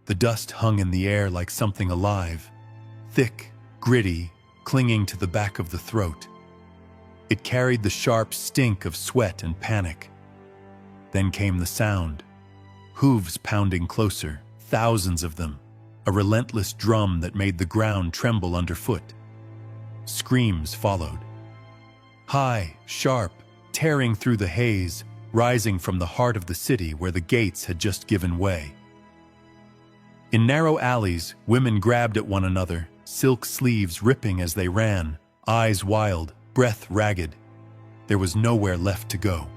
The dust hung in the air like something alive, thick, gritty, clinging to the back of the throat. It carried the sharp stink of sweat and panic. Then came the sound, hooves pounding closer, thousands of them, a relentless drum that made the ground tremble underfoot. Screams followed. High, sharp, tearing through the haze, rising from the heart of the city where the gates had just given way. In narrow alleys, women grabbed at one another, silk sleeves ripping as they ran, eyes wild, breath ragged. There was nowhere left to go.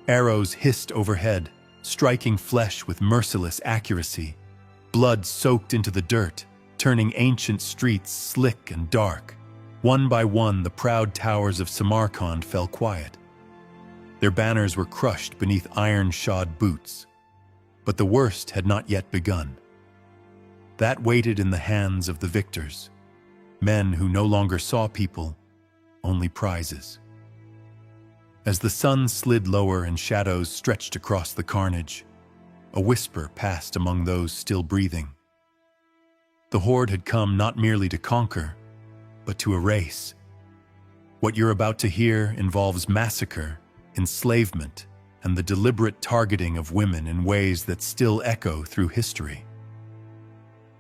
Arrows hissed overhead, striking flesh with merciless accuracy. Blood soaked into the dirt, turning ancient streets slick and dark. One by one, the proud towers of Samarkand fell quiet. Their banners were crushed beneath iron-shod boots. But the worst had not yet begun. That waited in the hands of the victors, men who no longer saw people, only prizes. As the sun slid lower and shadows stretched across the carnage, a whisper passed among those still breathing. The horde had come not merely to conquer, but to erase. What you're about to hear involves massacre, enslavement, and the deliberate targeting of women in ways that still echo through history.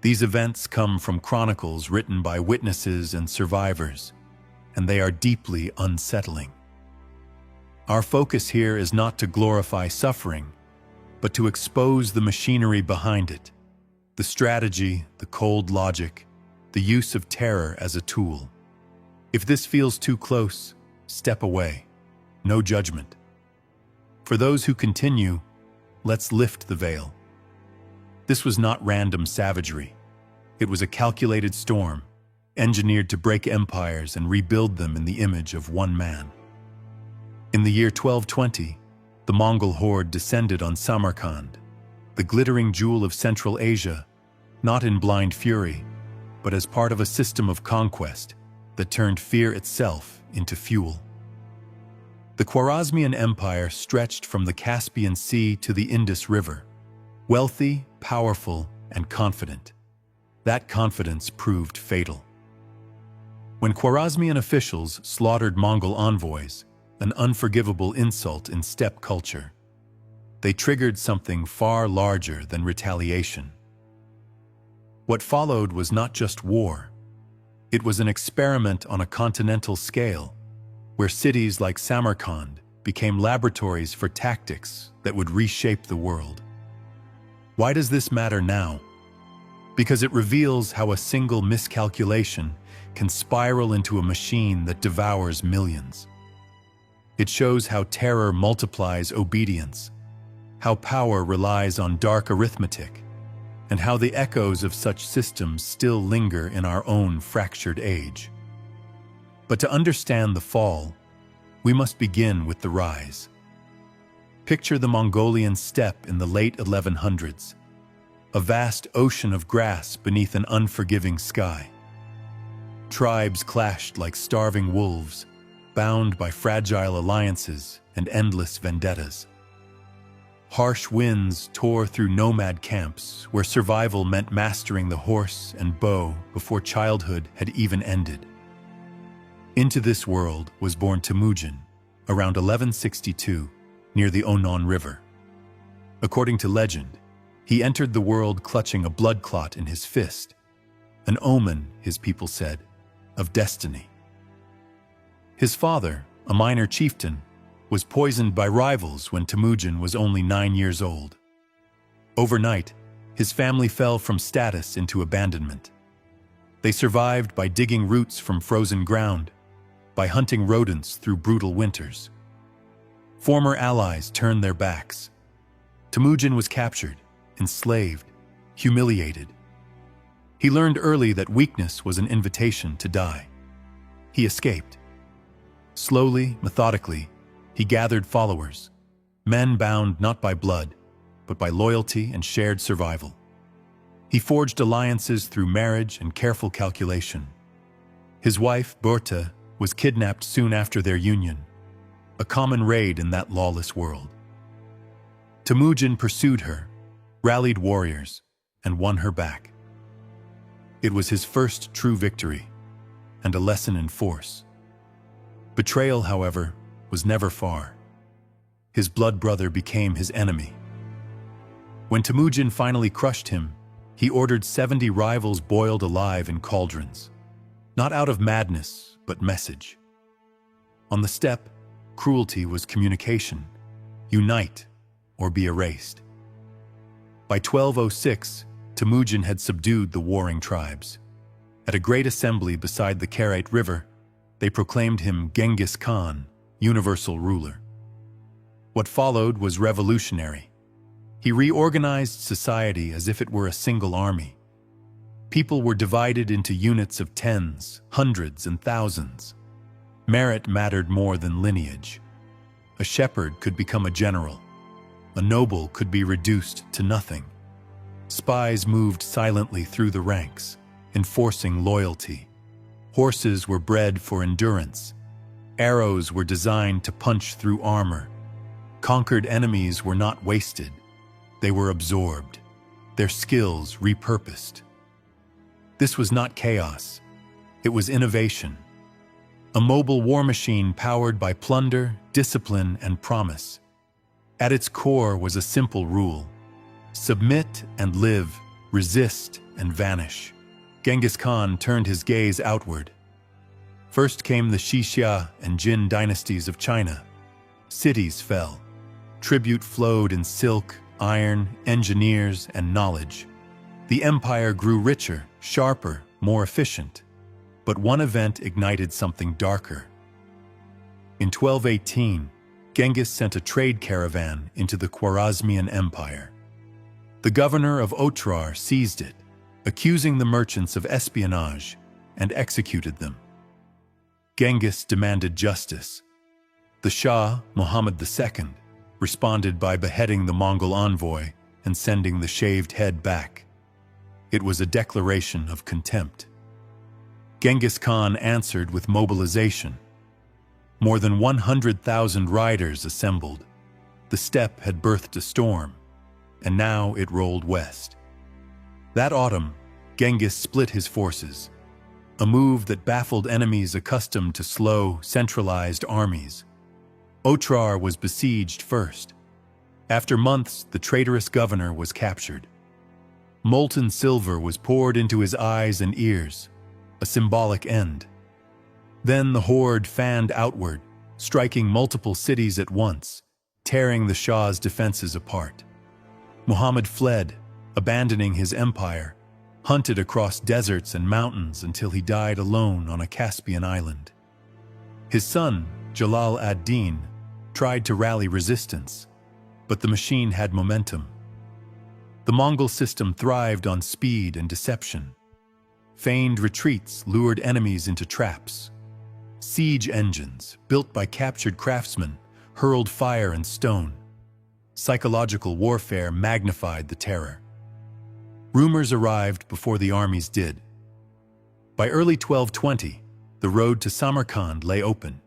These events come from chronicles written by witnesses and survivors, and they are deeply unsettling. Our focus here is not to glorify suffering, but to expose the machinery behind it, the strategy, the cold logic, the use of terror as a tool. If this feels too close, step away. No judgment. For those who continue, let's lift the veil. This was not random savagery. It was a calculated storm, engineered to break empires and rebuild them in the image of one man. In the year 1220, the Mongol horde descended on Samarkand, the glittering jewel of Central Asia, not in blind fury, but as part of a system of conquest that turned fear itself into fuel. The Khwarezmian Empire stretched from the Caspian Sea to the Indus River, wealthy, powerful, and confident. That confidence proved fatal. When Khwarezmian officials slaughtered Mongol envoys, an unforgivable insult in steppe culture, they triggered something far larger than retaliation. What followed was not just war. It was an experiment on a continental scale, where cities like Samarkand became laboratories for tactics that would reshape the world. Why does this matter now? Because it reveals how a single miscalculation can spiral into a machine that devours millions. It shows how terror multiplies obedience, how power relies on dark arithmetic, and how the echoes of such systems still linger in our own fractured age. But to understand the fall, we must begin with the rise. Picture the Mongolian steppe in the late 1100s, a vast ocean of grass beneath an unforgiving sky. Tribes clashed like starving wolves, bound by fragile alliances and endless vendettas. Harsh winds tore through nomad camps where survival meant mastering the horse and bow before childhood had even ended. Into this world was born Temujin, around 1162, near the Onon River. According to legend, he entered the world clutching a blood clot in his fist, an omen, his people said, of destiny. His father, a minor chieftain, was poisoned by rivals when Temujin was only 9 years old. Overnight, his family fell from status into abandonment. They survived by digging roots from frozen ground, by hunting rodents through brutal winters. Former allies turned their backs. Temujin was captured, enslaved, humiliated. He learned early that weakness was an invitation to die. He escaped. Slowly, methodically, he gathered followers, men bound not by blood, but by loyalty and shared survival. He forged alliances through marriage and careful calculation. His wife, Berta, was kidnapped soon after their union, a common raid in that lawless world. Temujin pursued her, rallied warriors, and won her back. It was his first true victory, and a lesson in force. Betrayal, however, was never far. His blood brother became his enemy. When Temujin finally crushed him, he ordered 70 rivals boiled alive in cauldrons, not out of madness, but message. On the steppe, cruelty was communication: unite or be erased. By 1206, Temujin had subdued the warring tribes. At a great assembly beside the Karait River, they proclaimed him Genghis Khan, universal ruler. What followed was revolutionary. He reorganized society as if it were a single army. People were divided into units of tens, hundreds, and thousands. Merit mattered more than lineage. A shepherd could become a general. A noble could be reduced to nothing. Spies moved silently through the ranks, enforcing loyalty. Horses were bred for endurance. Arrows were designed to punch through armor. Conquered enemies were not wasted. They were absorbed, their skills repurposed. This was not chaos. It was innovation. A mobile war machine powered by plunder, discipline, and promise. At its core was a simple rule: submit and live, resist and vanish. Genghis Khan turned his gaze outward. First came the Xixia and Jin dynasties of China. Cities fell. Tribute flowed in silk, iron, engineers, and knowledge. The empire grew richer, sharper, more efficient. But one event ignited something darker. In 1218, Genghis sent a trade caravan into the Khwarezmian Empire. The governor of Otrar seized it, accusing the merchants of espionage, and executed them. Genghis demanded justice. The Shah, Muhammad II, responded by beheading the Mongol envoy and sending the shaved head back. It was a declaration of contempt. Genghis Khan answered with mobilization. More than 100,000 riders assembled. The steppe had birthed a storm, and now it rolled west. That autumn, Genghis split his forces, a move that baffled enemies accustomed to slow, centralized armies. Otrar was besieged first. After months, the traitorous governor was captured. Molten silver was poured into his eyes and ears, a symbolic end. Then the horde fanned outward, striking multiple cities at once, tearing the Shah's defenses apart. Muhammad fled, abandoning his empire, hunted across deserts and mountains until he died alone on a Caspian island. His son, Jalal ad-Din, tried to rally resistance, but the machine had momentum. The Mongol system thrived on speed and deception. Feigned retreats lured enemies into traps. Siege engines, built by captured craftsmen, hurled fire and stone. Psychological warfare magnified the terror. Rumors arrived before the armies did. By early 1220, the road to Samarkand lay open.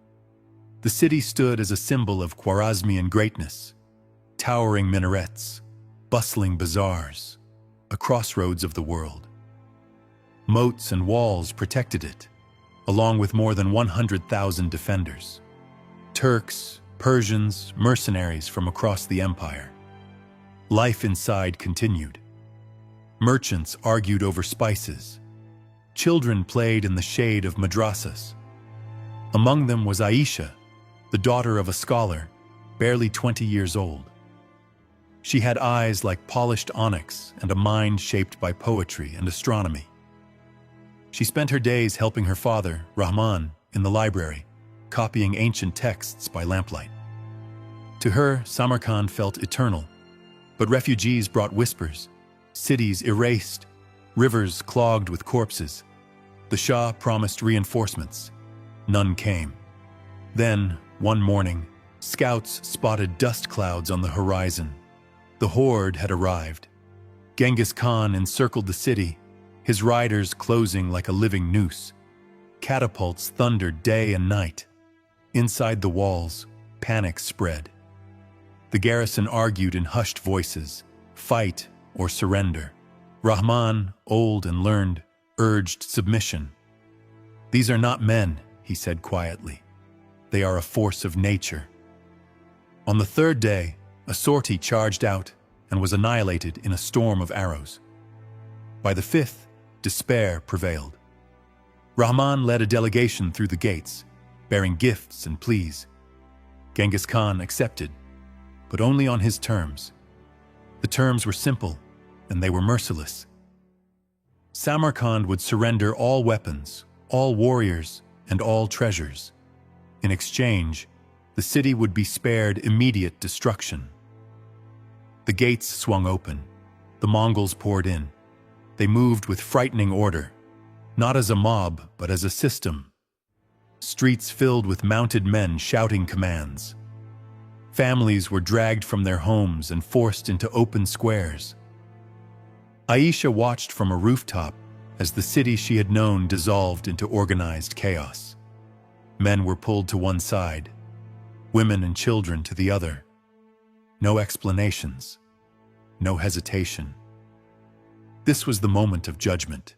The city stood as a symbol of Khwarezmian greatness: towering minarets, bustling bazaars, a crossroads of the world. Moats and walls protected it, along with more than 100,000 defenders. Turks, Persians, mercenaries from across the empire. Life inside continued. Merchants argued over spices. Children played in the shade of madrasas. Among them was Aisha, the daughter of a scholar, barely 20 years old. She had eyes like polished onyx and a mind shaped by poetry and astronomy. She spent her days helping her father, Rahman, in the library, copying ancient texts by lamplight. To her, Samarkand felt eternal, but refugees brought whispers, cities erased, rivers clogged with corpses. The Shah promised reinforcements. None came. Then, one morning, scouts spotted dust clouds on the horizon. The horde had arrived. Genghis Khan encircled the city, his riders closing like a living noose. Catapults thundered day and night. Inside the walls, panic spread. The garrison argued in hushed voices, fight or surrender. Rahman, old and learned, urged submission. "These are not men," he said quietly. "They are a force of nature." On the third day, a sortie charged out and was annihilated in a storm of arrows. By the fifth, despair prevailed. Rahman led a delegation through the gates, bearing gifts and pleas. Genghis Khan accepted, but only on his terms. The terms were simple, and they were merciless. Samarkand would surrender all weapons, all warriors, and all treasures. In exchange, the city would be spared immediate destruction. The gates swung open. The Mongols poured in. They moved with frightening order, not as a mob, but as a system. Streets filled with mounted men shouting commands. Families were dragged from their homes and forced into open squares. Aisha watched from a rooftop as the city she had known dissolved into organized chaos. Men were pulled to one side, women and children to the other. No explanations, no hesitation. This was the moment of judgment.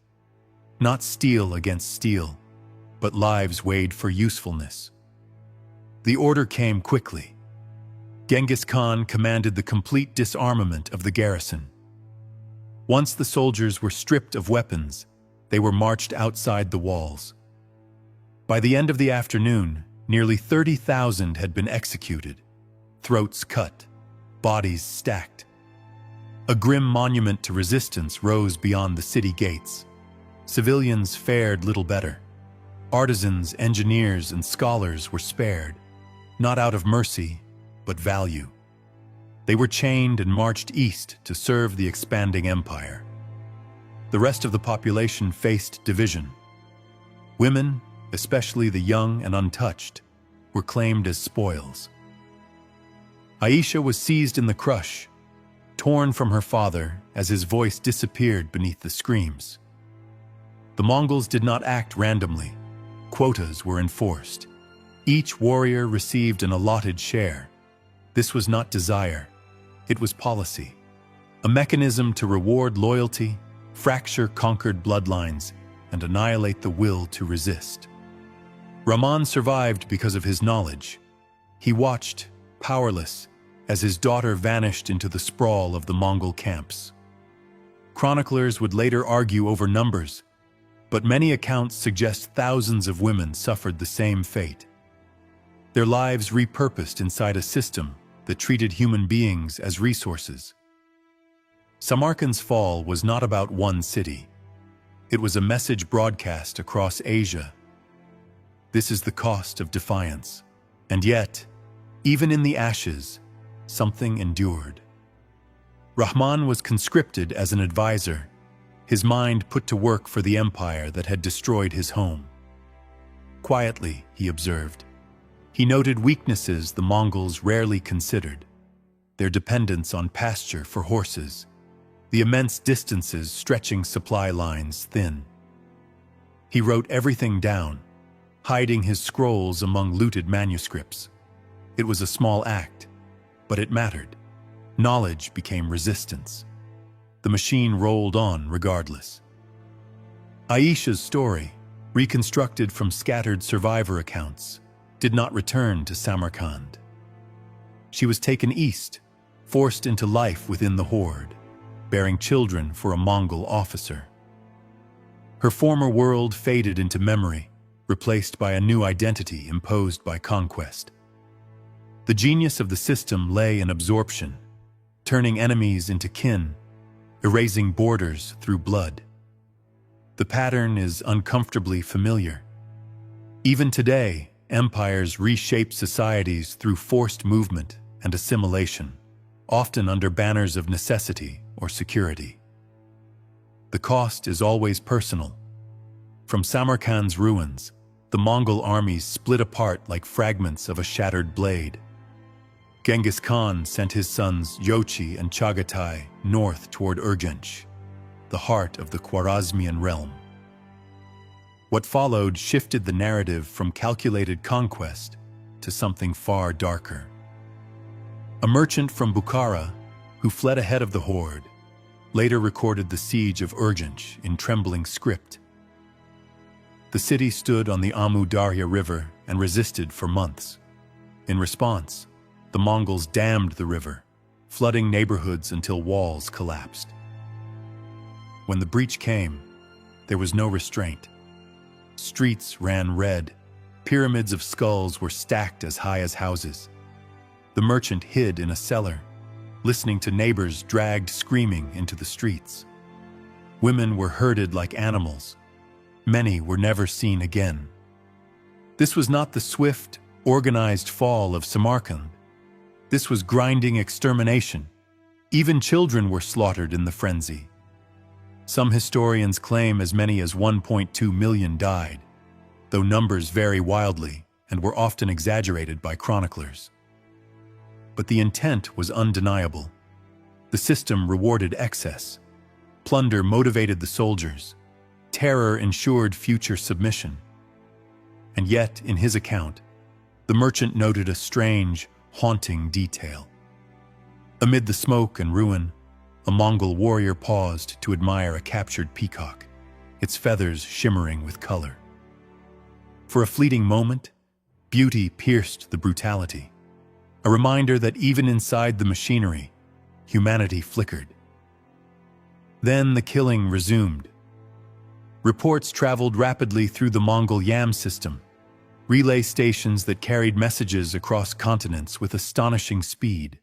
Not steel against steel, but lives weighed for usefulness. The order came quickly. Genghis Khan commanded the complete disarmament of the garrison. Once the soldiers were stripped of weapons, they were marched outside the walls. By the end of the afternoon, nearly 30,000 had been executed, throats cut, bodies stacked. A grim monument to resistance rose beyond the city gates. Civilians fared little better. Artisans, engineers, and scholars were spared, not out of mercy, but value. They were chained and marched east to serve the expanding empire. The rest of the population faced division. Women, especially the young and untouched, were claimed as spoils. Aisha was seized in the crush, torn from her father as his voice disappeared beneath the screams. The Mongols did not act randomly. Quotas were enforced. Each warrior received an allotted share. This was not desire, it was policy. A mechanism to reward loyalty, fracture conquered bloodlines, and annihilate the will to resist. Rahman survived because of his knowledge. He watched, powerless, as his daughter vanished into the sprawl of the Mongol camps. Chroniclers would later argue over numbers, but many accounts suggest thousands of women suffered the same fate. Their lives repurposed inside a system that treated human beings as resources. Samarkand's fall was not about one city. It was a message broadcast across Asia. This is the cost of defiance. And yet, even in the ashes, something endured. Rahman was conscripted as an advisor, his mind put to work for the empire that had destroyed his home. Quietly, he observed. He noted weaknesses the Mongols rarely considered: their dependence on pasture for horses, the immense distances stretching supply lines thin. He wrote everything down, hiding his scrolls among looted manuscripts. It was a small act, but it mattered. Knowledge became resistance. The machine rolled on regardless. Aisha's story, reconstructed from scattered survivor accounts, did not return to Samarkand. She was taken east, forced into life within the horde, bearing children for a Mongol officer. Her former world faded into memory, replaced by a new identity imposed by conquest. The genius of the system lay in absorption, turning enemies into kin, erasing borders through blood. The pattern is uncomfortably familiar. Even today, empires reshape societies through forced movement and assimilation, often under banners of necessity or security. The cost is always personal. From Samarkand's ruins, the Mongol armies split apart like fragments of a shattered blade. Genghis Khan sent his sons Jochi and Chagatai north toward Urgench, the heart of the Khwarezmian realm. What followed shifted the narrative from calculated conquest to something far darker. A merchant from Bukhara, who fled ahead of the horde, later recorded the siege of Urgench in trembling script. The city stood on the Amu Darya River and resisted for months. In response, the Mongols dammed the river, flooding neighborhoods until walls collapsed. When the breach came, there was no restraint. Streets ran red, pyramids of skulls were stacked as high as houses. The merchant hid in a cellar, listening to neighbors dragged screaming into the streets. Women were herded like animals. Many were never seen again. This was not the swift, organized fall of Samarkand. This was grinding extermination. Even children were slaughtered in the frenzy. Some historians claim as many as 1.2 million died, though numbers vary wildly and were often exaggerated by chroniclers. But the intent was undeniable. The system rewarded excess. Plunder motivated the soldiers. Terror ensured future submission. And yet, in his account, the merchant noted a strange, haunting detail. Amid the smoke and ruin, a Mongol warrior paused to admire a captured peacock, its feathers shimmering with color. For a fleeting moment, beauty pierced the brutality, a reminder that even inside the machinery, humanity flickered. Then the killing resumed. Reports traveled rapidly through the Mongol YAM system, relay stations that carried messages across continents with astonishing speed.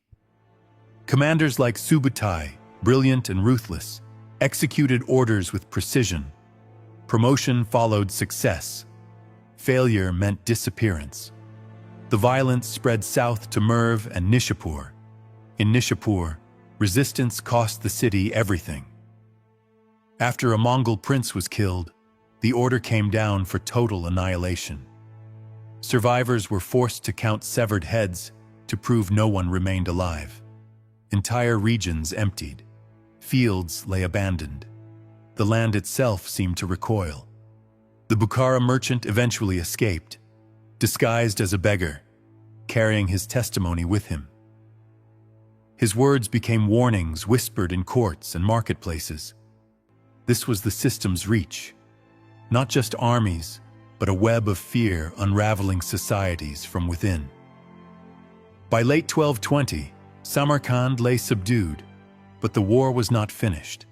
Commanders like Subutai, brilliant and ruthless, executed orders with precision. Promotion followed success. Failure meant disappearance. The violence spread south to Merv and Nishapur. In Nishapur, resistance cost the city everything. After a Mongol prince was killed, the order came down for total annihilation. Survivors were forced to count severed heads to prove no one remained alive. Entire regions emptied. Fields lay abandoned. The land itself seemed to recoil. The Bukhara merchant eventually escaped, disguised as a beggar, carrying his testimony with him. His words became warnings whispered in courts and marketplaces. This was the system's reach. Not just armies, but a web of fear unraveling societies from within. By late 1220, Samarkand lay subdued, but the war was not finished.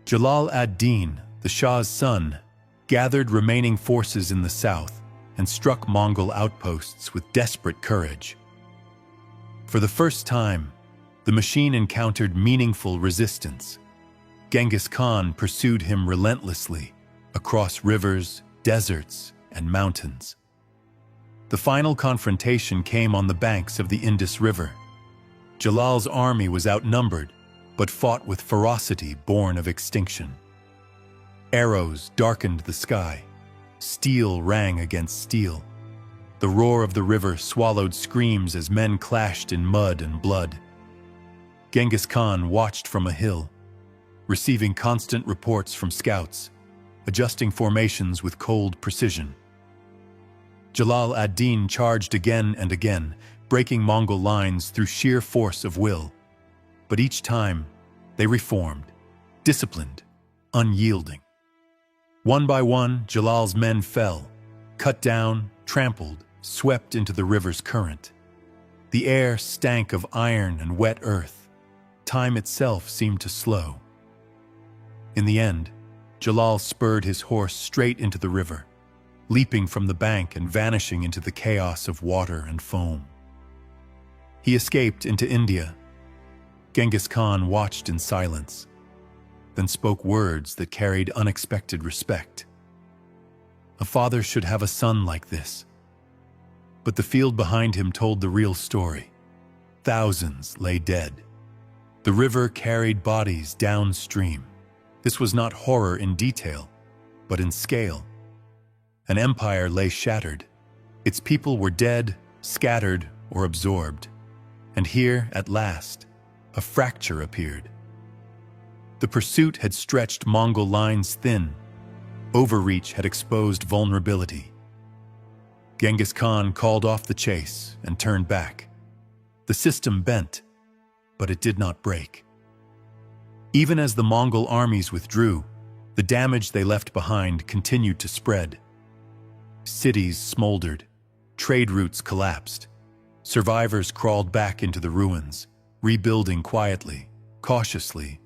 Jalal ad-Din, the Shah's son, gathered remaining forces in the south and struck Mongol outposts with desperate courage. For the first time, the machine encountered meaningful resistance. Genghis Khan pursued him relentlessly across rivers, deserts, and mountains. The final confrontation came on the banks of the Indus River. Jalal's army was outnumbered, but fought with ferocity born of extinction. Arrows darkened the sky. Steel rang against steel. The roar of the river swallowed screams as men clashed in mud and blood. Genghis Khan watched from a hill, receiving constant reports from scouts, adjusting formations with cold precision. Jalal ad-Din charged again and again, breaking Mongol lines through sheer force of will. But each time, they reformed, disciplined, unyielding. One by one, Jalal's men fell, cut down, trampled, swept into the river's current. The air stank of iron and wet earth. Time itself seemed to slow. In the end, Jalal spurred his horse straight into the river, leaping from the bank and vanishing into the chaos of water and foam. He escaped into India. Genghis Khan watched in silence, then spoke words that carried unexpected respect. A father should have a son like this. But the field behind him told the real story. Thousands lay dead. The river carried bodies downstream. This was not horror in detail, but in scale. An empire lay shattered. Its people were dead, scattered, or absorbed. And here, at last, a fracture appeared. The pursuit had stretched Mongol lines thin. Overreach had exposed vulnerability. Genghis Khan called off the chase and turned back. The system bent, but it did not break. Even as the Mongol armies withdrew, the damage they left behind continued to spread. Cities smoldered, trade routes collapsed. Survivors crawled back into the ruins, rebuilding quietly, cautiously,